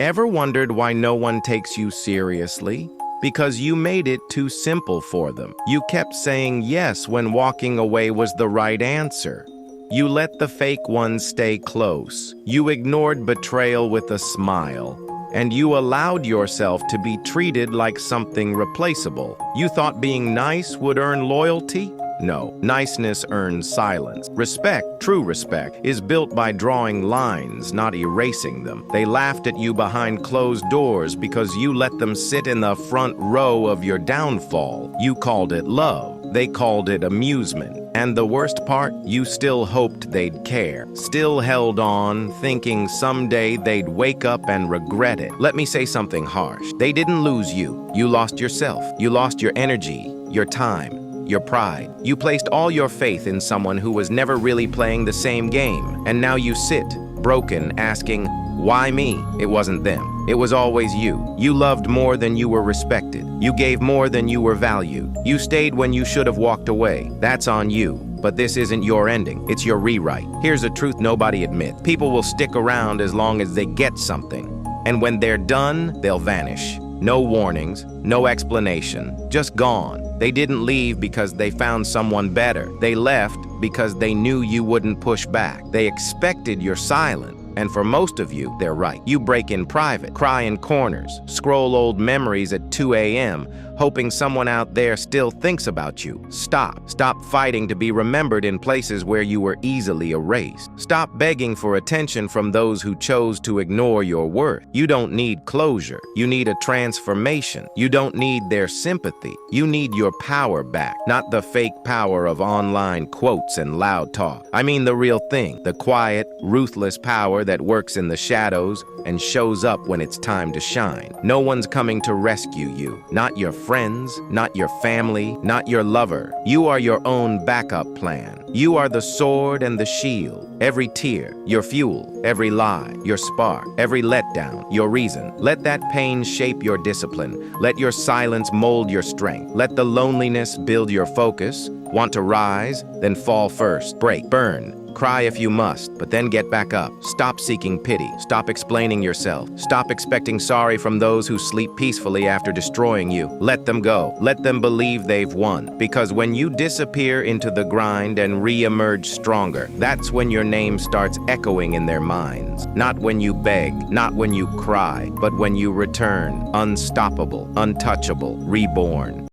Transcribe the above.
Ever wondered why no one takes you seriously? Because you made it too simple for them. You kept saying yes when walking away was the right answer. You let the fake ones stay close. You ignored betrayal with a smile. And you allowed yourself to be treated like something replaceable. You thought being nice would earn loyalty? No, niceness earns silence. Respect, true respect, is built by drawing lines, not erasing them. They laughed at you behind closed doors because you let them sit in the front row of your downfall. You called it love. They called it amusement. And the worst part, you still hoped they'd care. Still held on, thinking someday they'd wake up and regret it. Let me say something harsh. They didn't lose you. You lost yourself. You lost your energy, your time, your pride. You placed all your faith in someone who was never really playing the same game. And now you sit, broken, asking, why me? It wasn't them. It was always you. You loved more than you were respected. You gave more than you were valued. You stayed when you should have walked away. That's on you. But this isn't your ending. It's your rewrite. Here's a truth nobody admits. People will stick around as long as they get something. And when they're done, they'll vanish. No warnings, no explanation, just gone. They didn't leave because they found someone better. They left because they knew you wouldn't push back. They expected your silence. And for most of you, they're right. You break in private, cry in corners, scroll old memories at 2 a.m., hoping someone out there still thinks about you. Stop. Stop fighting to be remembered in places where you were easily erased. Stop begging for attention from those who chose to ignore your worth. You don't need closure. You need a transformation. You don't need their sympathy. You need your power back, not the fake power of online quotes and loud talk. I mean the real thing, the quiet, ruthless power that works in the shadows and shows up when it's time to shine. No one's coming to rescue you, not your friends, not your family, not your lover. You are your own backup plan. You are the sword and the shield. Every tear, your fuel. Every lie, your spark. Every letdown, your reason. Let that pain shape your discipline. Let your silence mold your strength. Let the loneliness build your focus. Want to rise? Then fall first. Break, burn. Cry if you must, but then get back up. Stop seeking pity. Stop explaining yourself. Stop expecting sorry from those who sleep peacefully after destroying you. Let them go. Let them believe they've won. Because when you disappear into the grind and re-emerge stronger, that's when your name starts echoing in their minds. Not when you beg, not when you cry, but when you return, unstoppable, untouchable, reborn.